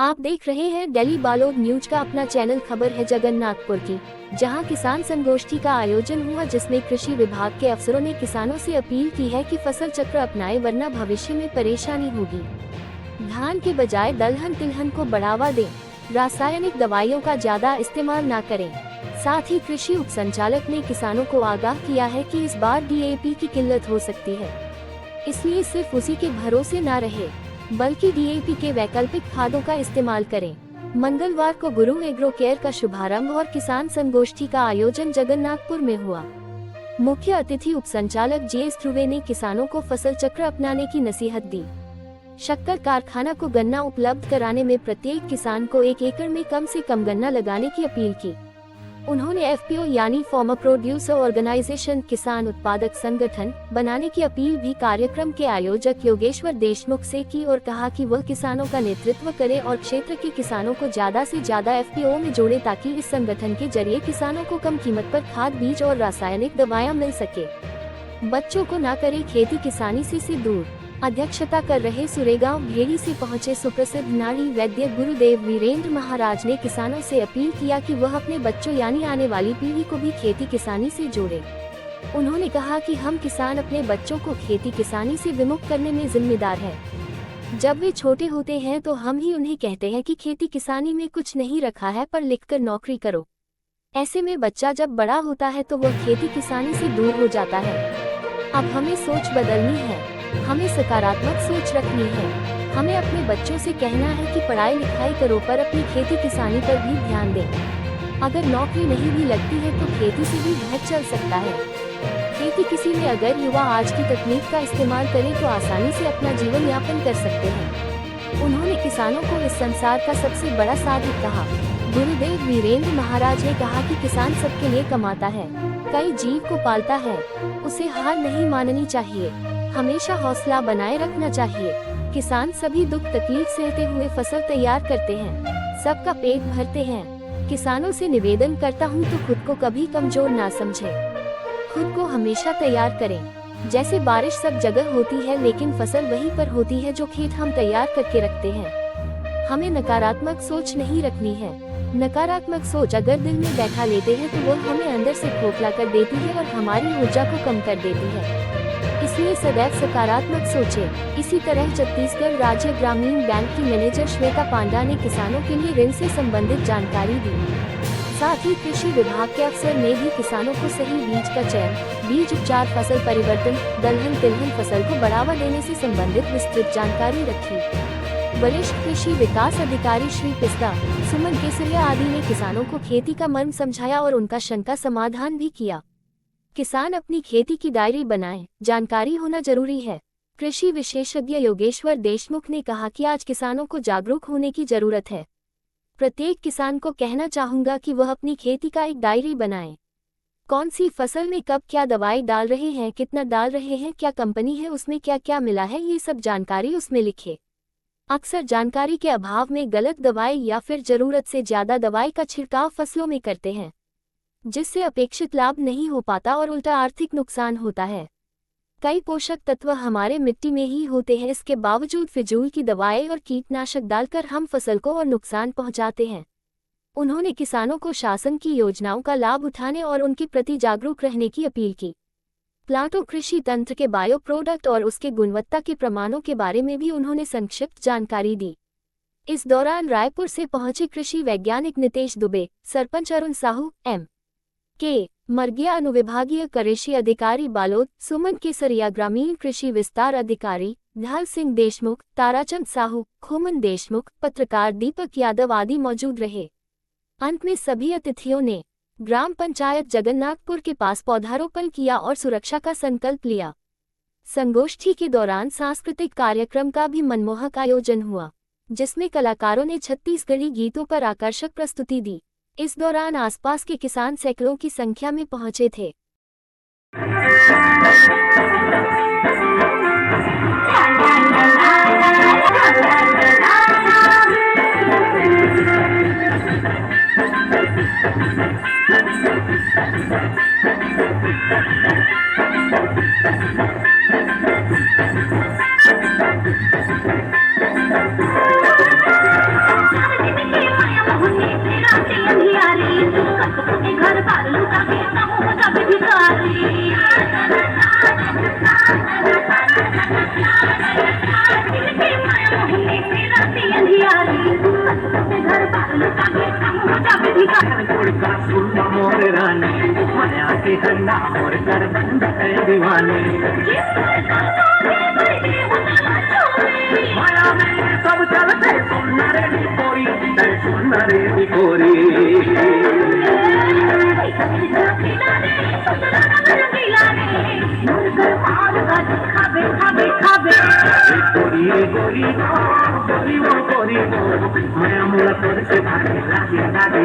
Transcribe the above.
आप देख रहे हैं दिल्ली बालोद न्यूज का अपना चैनल। खबर है जगन्नाथपुर की, जहां किसान संगोष्ठी का आयोजन हुआ, जिसमें कृषि विभाग के अफसरों ने किसानों से अपील की है कि फसल चक्र अपनाएं, वरना भविष्य में परेशानी होगी। धान के बजाय दलहन तिलहन को बढ़ावा दें, रासायनिक दवाइयों का ज्यादा इस्तेमाल न करें। साथ ही कृषि उप संचालक ने किसानों को आगाह किया है कि इस बार डीएपी की किल्लत हो सकती है, इसलिए सिर्फ उसी के भरोसे न रहे, बल्कि डीएपी के वैकल्पिक खादों का इस्तेमाल करें। मंगलवार को गुरु एग्रो केयर का शुभारंभ और किसान संगोष्ठी का आयोजन जगन्नाथपुर में हुआ। मुख्य अतिथि उप संचालक जीएस ध्रुवे ने किसानों को फसल चक्र अपनाने की नसीहत दी। शक्कर कारखाना को गन्ना उपलब्ध कराने में प्रत्येक किसान को 1 एकड़ में कम से कम गन्ना लगाने की अपील की। उन्होंने एफपीओ यानी फार्मर प्रोड्यूसर ऑर्गेनाइजेशन, किसान उत्पादक संगठन बनाने की अपील भी कार्यक्रम के आयोजक योगेश्वर देशमुख से की और कहा कि वह किसानों का नेतृत्व करे और क्षेत्र के किसानों को ज्यादा से ज्यादा एफपीओ में जोड़े, ताकि इस संगठन के जरिए किसानों को कम कीमत पर खाद, बीज और रासायनिक दवाएं मिल सके। बच्चों को न करे खेती किसानी से दूर। अध्यक्षता कर रहे सुरेगांव भेड़ी से पहुंचे सुप्रसिद्ध नाड़ी वैद्य गुरुदेव वीरेंद्र महाराज ने किसानों से अपील किया कि वह अपने बच्चों यानी आने वाली पीढ़ी को भी खेती किसानी से जोड़े। उन्होंने कहा कि हम किसान अपने बच्चों को खेती किसानी से विमुख करने में जिम्मेदार है। जब वे छोटे होते हैं तो हम ही उन्हें कहते हैं कि खेती किसानी में कुछ नहीं रखा है, पर लिखकर नौकरी करो। ऐसे में बच्चा जब बड़ा होता है तो वह खेती किसानी से दूर हो जाता है। अब हमें सोच बदलनी है, हमें सकारात्मक सोच रखनी है। हमें अपने बच्चों से कहना है कि पढ़ाई लिखाई करो, पर अपनी खेती किसानी पर भी ध्यान दें। अगर नौकरी नहीं भी लगती है तो खेती से भी घर चल सकता है। खेती किसी में अगर युवा आज की तकनीक का इस्तेमाल करें तो आसानी से अपना जीवन यापन कर सकते हैं। उन्होंने किसानों को इस संसार का सबसे बड़ा साधक कहा। गुरुदेव वीरेंद्र महाराज ने कहा कि किसान सबके लिए कमाता है, कई जीव को पालता है, उसे हार नहीं माननी चाहिए, हमेशा हौसला बनाए रखना चाहिए। किसान सभी दुख तकलीफ सहते हुए फसल तैयार करते हैं, सबका पेट भरते हैं। किसानों से निवेदन करता हूँ तो खुद को कभी कमजोर ना समझें, खुद को हमेशा तैयार करें। जैसे बारिश सब जगह होती है, लेकिन फसल वहीं पर होती है जो खेत हम तैयार करके रखते हैं। हमें नकारात्मक सोच नहीं रखनी है। नकारात्मक सोच अगर दिल में बैठा लेते हैं तो वह हमें अंदर से खोखला कर देती है और हमारी ऊर्जा को कम कर देती है। इसलिए सदैव सकारात्मक सोचें। इसी तरह छत्तीसगढ़ राज्य ग्रामीण बैंक की मैनेजर श्वेता पांडा ने किसानों के लिए ऋण से संबंधित जानकारी दी। साथ ही कृषि विभाग के अफसर ने भी किसानों को सही बीज का चयन, बीज उपचार, फसल परिवर्तन, दलहन तिलहन फसल को बढ़ावा देने से संबंधित विस्तृत जानकारी रखी। वरिष्ठ कृषि विकास अधिकारी श्री पिस्ता, सुमन केसरिया आदि ने किसानों को खेती का मर्म समझाया और उनका शंका समाधान भी किया। किसान अपनी खेती की डायरी बनाएं, जानकारी होना जरूरी है। कृषि विशेषज्ञ योगेश्वर देशमुख ने कहा कि आज किसानों को जागरूक होने की जरूरत है। प्रत्येक किसान को कहना चाहूंगा कि वह अपनी खेती का एक डायरी बनाएं। कौन सी फसल में कब क्या दवाई डाल रहे हैं, कितना डाल रहे हैं, क्या कंपनी है, उसमें क्या क्या मिला है, ये सब जानकारी उसमें लिखे। अक्सर जानकारी के अभाव में गलत दवाई या फिर जरूरत से ज्यादा दवाई का छिड़काव फसलों में करते हैं, जिससे अपेक्षित लाभ नहीं हो पाता और उल्टा आर्थिक नुकसान होता है। कई पोषक तत्व हमारे मिट्टी में ही होते हैं, इसके बावजूद फिजूल की दवाएं और कीटनाशक डालकर हम फसल को और नुकसान पहुंचाते हैं। उन्होंने किसानों को शासन की योजनाओं का लाभ उठाने और उनके प्रति जागरूक रहने की अपील की। प्लांटो कृषि तंत्र के बायो प्रोडक्ट और उसके गुणवत्ता के प्रमाणों के बारे में भी उन्होंने संक्षिप्त जानकारी दी। इस दौरान रायपुर से पहुंचे कृषि वैज्ञानिक नितेश दुबे, सरपंच अरुण साहू, एम के मर्गिया अनुविभागीय कृषि अधिकारी बालोद, सुमन केसरिया ग्रामीण कृषि विस्तार अधिकारी, ढाल सिंह देशमुख, ताराचंद साहू, खोमन देशमुख, पत्रकार दीपक यादव आदि मौजूद रहे। अंत में सभी अतिथियों ने ग्राम पंचायत जगन्नाथपुर के पास पौधारोपण किया और सुरक्षा का संकल्प लिया। संगोष्ठी के दौरान सांस्कृतिक कार्यक्रम का भी मनमोहक आयोजन हुआ, जिसमें कलाकारों ने छत्तीसगढ़ी गीतों पर आकर्षक प्रस्तुति दी। इस दौरान आसपास के किसान सैकड़ों की संख्या में पहुंचे थे। मोर रानी माया के ठंडा मोर कर बंद है दीवानी माया में सब चलते सुनरे कोरी गोरी गोरी गोरी वो गोरी माया मुला तोड़ से भागे लागे लागे